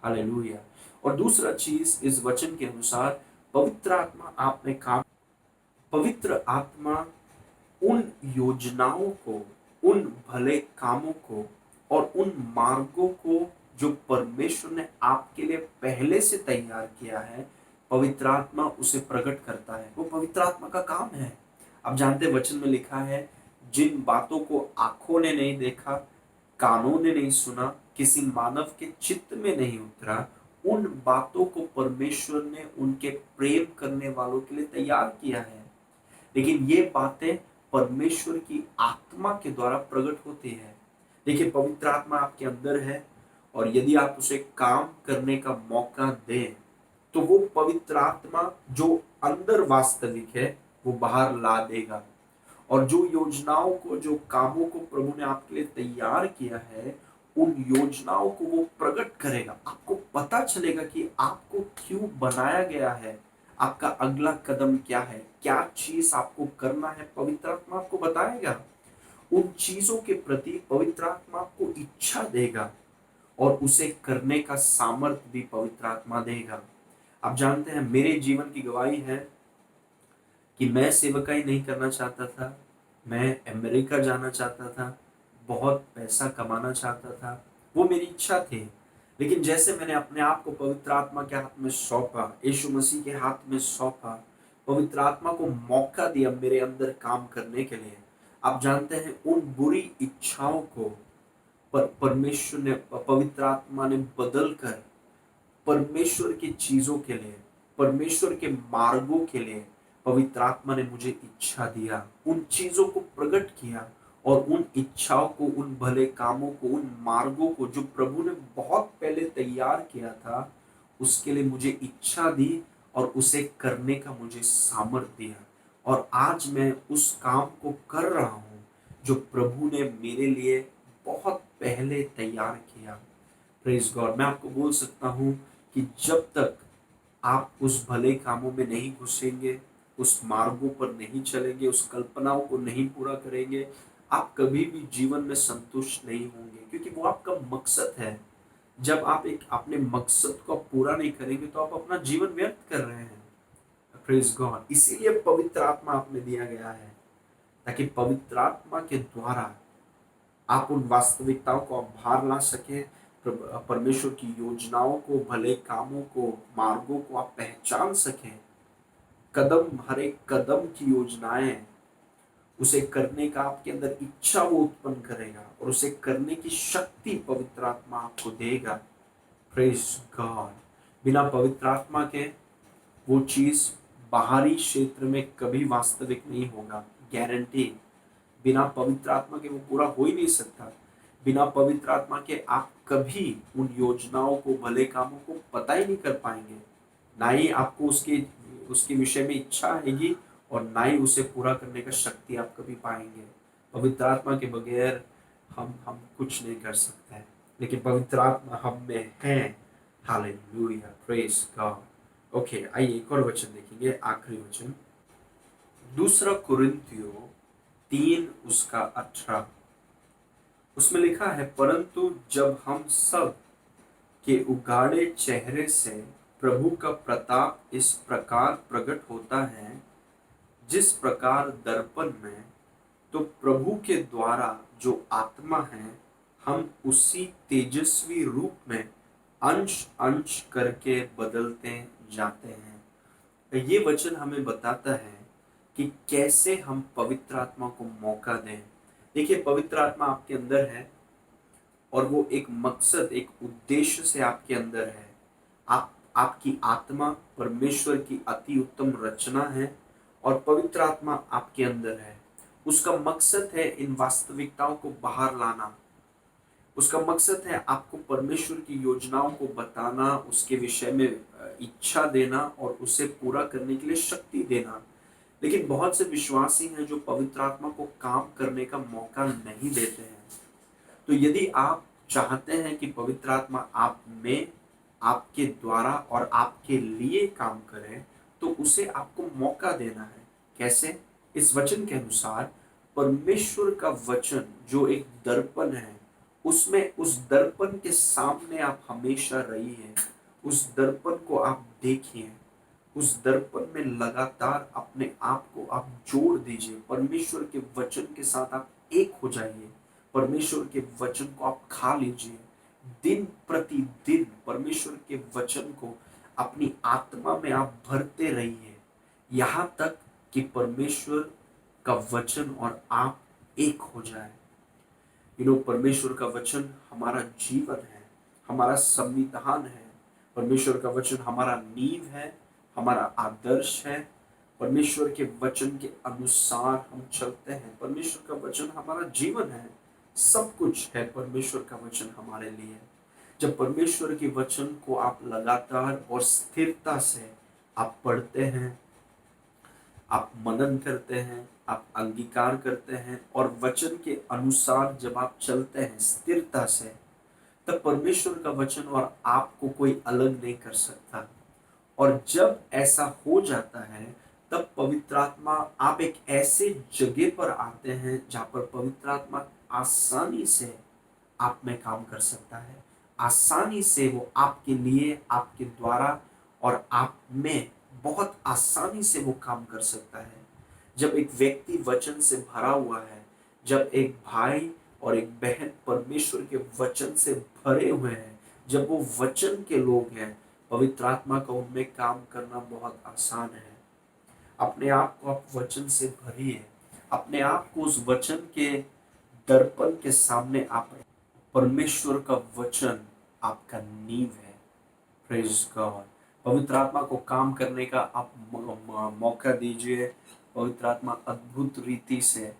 हालेलुया। और दूसरा चीज, इस वचन के अनुसार पवित्र आत्मा आप में काम, पवित्र आत्मा उन योजनाओं को, उन भले कामों को और उन मार्गों को जो परमेश्वर ने आपके लिए पहले से तैयार किया है, पवित्र आत्मा उसे प्रकट करता है। वो पवित्र आत्मा का काम है। आप जानते हैं, वचन में लिखा है, जिन बातों को आंखों ने नहीं देखा, कानों ने नहीं सुना, किसी मानव के चित्त में नहीं उतरा, उन बातों को परमेश्वर ने उनके प्रेम करने वालों के लिए तैयार किया है। लेकिन ये बातें परमेश्वर की आत्मा के द्वारा प्रकट होती है। देखिए, पवित्र आत्मा आपके अंदर है, और यदि आप उसे काम करने का मौका दें, तो वो पवित्र आत्मा जो अंदर वास्तविक है, वो बाहर ला देगा। और जो योजनाओं को, जो कामों को प्रभु ने आपके लिए तैयार किया है, उन योजनाओं को वो प्रकट करेगा। आपको पता चलेगा कि आपको क्यों बनाया गया है, आपका अगला कदम क्या है, क्या चीज आपको करना है, पवित्र आत्मा आपको बताएगा। उन चीजों के प्रति पवित्र आत्मा आपको इच्छा देगा, और उसे करने का सामर्थ्य भी पवित्र आत्मा देगा। आप जानते हैं, मेरे जीवन की गवाही है कि मैं सेवकाई नहीं करना चाहता था। मैं अमेरिका जाना चाहता था, बहुत पैसा कमाना चाहता था, वो मेरी इच्छा थी। लेकिन जैसे मैंने अपने आप को पवित्र आत्मा के हाथ में सौंपा, यीशु मसीह के हाथ में सौंपा, पवित्र आत्मा को मौका दिया मेरे अंदर काम करने के लिए, आप जानते हैं, उन बुरी इच्छाओं को परमेश्वर ने, पवित्र आत्मा ने बदल कर परमेश्वर की चीजों के लिए, परमेश्वर के मार्गों के लिए पवित्र आत्मा ने मुझे इच्छा दिया, उन चीजों को प्रकट किया, और उन इच्छाओं को, उन भले कामों को, उन मार्गों को जो प्रभु ने बहुत पहले तैयार किया था, उसके लिए मुझे इच्छा दी, और उसे करने का मुझे सामर्थ्य दिया। और आज मैं उस काम को कर रहा हूं जो प्रभु ने मेरे लिए बहुत पहले तैयार किया। Praise God. मैं आपको बोल सकता हूं कि जब तक आप उस भले कामों में नहीं घुसेंगे, उस मार्गों पर नहीं चलेंगे, उस कल्पनाओं को नहीं पूरा करेंगे, आप कभी भी जीवन में संतुष्ट नहीं होंगे, क्योंकि वो आपका मकसद है। जब आप एक अपने मकसद को पूरा नहीं करेंगे, तो आप अपना जीवन व्यर्थ कर रहे हैं। Praise God. इसीलिए पवित्र आत्मा आप में दिया गया है, ताकि पवित्र आत्मा के द्वारा आप उन वास्तविकताओं को आप बाहर ला सके, परमेश्वर की योजनाओं को, भले कामों को, मार्गों को आप पहचान सकें। कदम, हर एक कदम की योजनाएं, उसे करने का आपके अंदर इच्छा वो उत्पन्न करेगा, और उसे करने की शक्ति पवित्र आत्मा आपको देगा। Praise God. बिना पवित्र आत्मा के वो चीज बाहरी क्षेत्र में कभी वास्तविक नहीं होगा, गारंटी। बिना पवित्र आत्मा के वो पूरा हो ही नहीं सकता। बिना पवित्र आत्मा के आप कभी उन योजनाओं को, भले कामों को पता ही नहीं कर पाएंगे। ना ही आपको उसके उसके विषय में इच्छा आएगी और ना ही उसे पूरा करने का शक्ति आप कभी पाएंगे। पवित्र आत्मा के बगैर हम कुछ नहीं कर सकते हैं, लेकिन पवित्र आत्मा हम में है। Hallelujah, praise God. ओके, आइए एक और वचन देखेंगे, आखिरी वचन, दूसरा कुरिन्थियों 3 उसका 18। उसमें लिखा है, परंतु जब हम सब के उगाड़े चेहरे से प्रभु का प्रताप इस प्रकार प्रकट होता है, जिस प्रकार दर्पण में, तो प्रभु के द्वारा जो आत्मा है, हम उसी तेजस्वी रूप में अंश अंश करके बदलते जाते हैं। ये वचन हमें बताता है कि कैसे हम पवित्र आत्मा को मौका दें। देखिए, पवित्र आत्मा आपके अंदर है और वो एक मकसद, एक उद्देश्य से आपके अंदर है। आपकी आत्मा परमेश्वर की अति उत्तम रचना है और पवित्र आत्मा आपके अंदर है। उसका मकसद है इन वास्तविकताओं को बाहर लाना। उसका मकसद है आपको परमेश्वर की योजनाओं को बताना, उसके विषय में इच्छा देना और उसे पूरा करने के लिए शक्ति देना। लेकिन बहुत से विश्वासी हैं जो पवित्र आत्मा को काम करने का मौका नहीं देते हैं। तो यदि आप चाहते हैं कि पवित्र आत्मा आप में, आपके द्वारा और आपके लिए काम करे, तो उसे आपको मौका देना है। कैसे? इस वचन के अनुसार परमेश्वर का वचन जो एक दर्पण है, उसमें उस दर्पण के सामने आप हमेशा रहिए। उस दर्पण को आप देखिए, उस दर्पण में लगातार अपने आप को आप जोड़ दीजिए। परमेश्वर के वचन के साथ आप एक हो जाइए। परमेश्वर के वचन को आप खा लीजिए। दिन प्रतिदिन परमेश्वर के वचन को अपनी आत्मा में आप भरते रहिए, यहां तक कि परमेश्वर का वचन और आप एक हो जाए। परमेश्वर का वचन हमारा जीवन है, हमारा संविधान है। परमेश्वर का वचन हमारा नींव है, हमारा आदर्श है। परमेश्वर के वचन के अनुसार हम चलते हैं। परमेश्वर का वचन हमारा जीवन है, सब कुछ है परमेश्वर का वचन हमारे लिए। जब परमेश्वर के वचन को आप लगातार और स्थिरता से आप पढ़ते हैं, आप मनन करते हैं, आप अंगीकार करते हैं और वचन के अनुसार जब आप चलते हैं स्थिरता से, तब परमेश्वर का वचन और आपको कोई अलग नहीं कर सकता। और जब ऐसा हो जाता है, तब पवित्र आत्मा, आप एक ऐसे जगह पर आते हैं जहां पर पवित्र आत्मा आसानी से आप में काम कर सकता है। आसानी से वो आपके लिए, आपके द्वारा और आप में बहुत आसानी से वो काम कर सकता है। जब एक व्यक्ति वचन से भरा हुआ है, जब एक भाई और एक बहन परमेश्वर के वचन से भरे हुए हैं, जब वो वचन के लोग हैं, पवित्र आत्मा का उनमें काम करना बहुत आसान है। अपने आप को आप वचन से भरिए, अपने आप को उस वचन के दर्पण के सामने आप, परमेश्वर का वचन आपका नींव है। Praise God. पवित्र आत्मा को काम करने का आप मौका दीजिए। पवित्र आत्मा अद्भुत रीति से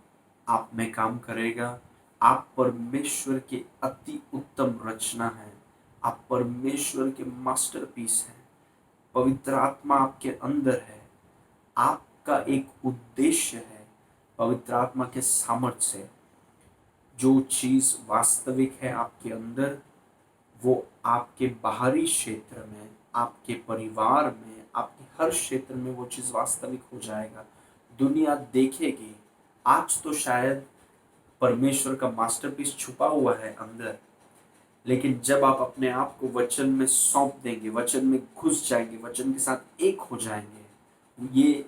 आप में काम करेगा। आप परमेश्वर के अति उत्तम रचना है, आप परमेश्वर के मास्टरपीस हैं। पवित्र आत्मा आपके अंदर है, आपका एक उद्देश्य है। पवित्र आत्मा के सामर्थ्य से जो चीज वास्तविक है आपके अंदर, वो आपके बाहरी क्षेत्र में, आपके परिवार में, आपके हर क्षेत्र में वो चीज वास्तविक हो जाएगा। दुनिया देखेगी। आज तो शायद परमेश्वर का मास्टरपीस छुपा हुआ है अंदर, लेकिन जब आप अपने आप को वचन में सौंप देंगे, वचन में घुस जाएंगे, वचन के साथ एक हो जाएंगे, ये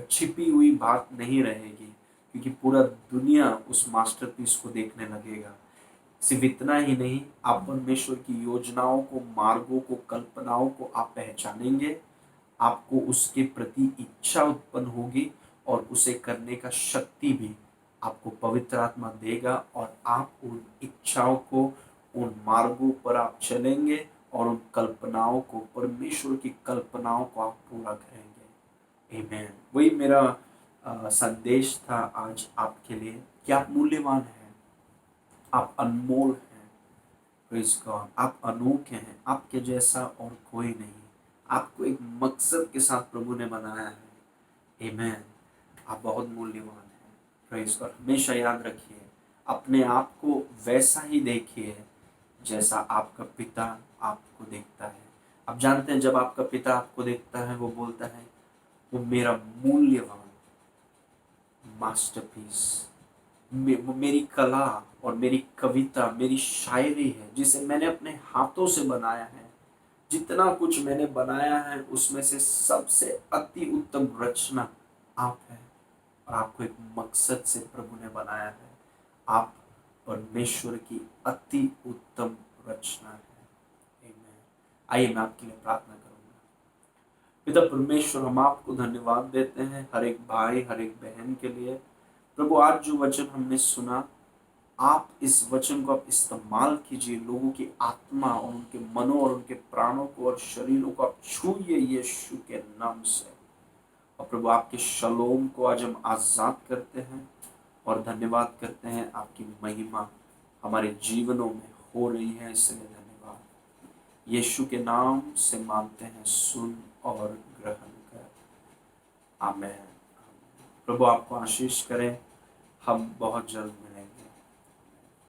छिपी हुई बात नहीं रहेगी, क्योंकि पूरा दुनिया उस मास्टरपीस को देखने लगेगा। सिर्फ इतना ही नहीं, आप परमेश्वर की योजनाओं को, मार्गों को, कल्पनाओं को आप पहचानेंगे। आपको उसके प्रति इच्छा उत्पन्न होगी और उसे करने का शक्ति भी आपको पवित्र आत्मा देगा और आप उन इच्छाओं को, उन मार्गों पर आप चलेंगे और उन कल्पनाओं को, परमेश्वर की कल्पनाओं को आप पूरा करेंगे। आमीन। वही मेरा संदेश था आज आपके लिए कि आप मूल्यवान हैं, आप अनमोल हैं। Praise God. आप अनोखे हैं, आपके जैसा और कोई नहीं। आपको एक मकसद के साथ प्रभु ने बनाया है। आमेन। आप बहुत मूल्यवान हैं। Praise God. हमेशा याद रखिए, अपने आप को वैसा ही देखिए जैसा आपका पिता आपको देखता है। आप जानते हैं, जब आपका पिता आपको देखता है, वो बोलता है, वो मेरा मूल्यवान मास्टरपीस, वो मेरी कला और मेरी कविता, मेरी शायरी है जिसे मैंने अपने हाथों से बनाया है। जितना कुछ मैंने बनाया है उसमें से सबसे अति उत्तम रचना आप है, और आपको एक मकसद से प्रभु ने बनाया है। आप परमेश्वर की अति उत्तम रचना है। आमीन। आइए मैं आपके लिए प्रार्थना करूंगा। पिता परमेश्वर, हम आपको धन्यवाद देते हैं हर एक भाई, हर एक बहन के लिए। प्रभु, आज जो वचन हमने सुना, आप इस वचन को आप इस्तेमाल कीजिए, लोगों की आत्मा और उनके मनों और उनके प्राणों को और शरीरों को आप छूइए यीशु के नाम से। और प्रभु, आपके शलोम को आज हम आजाद करते हैं और धन्यवाद करते हैं, आपकी महिमा हमारे जीवनों में हो रही है, इसलिए धन्यवाद। यीशु के नाम से मांगते हैं, सुन और ग्रहण कर। आमेन। प्रभु आपको आशीष करें। हम बहुत जल्द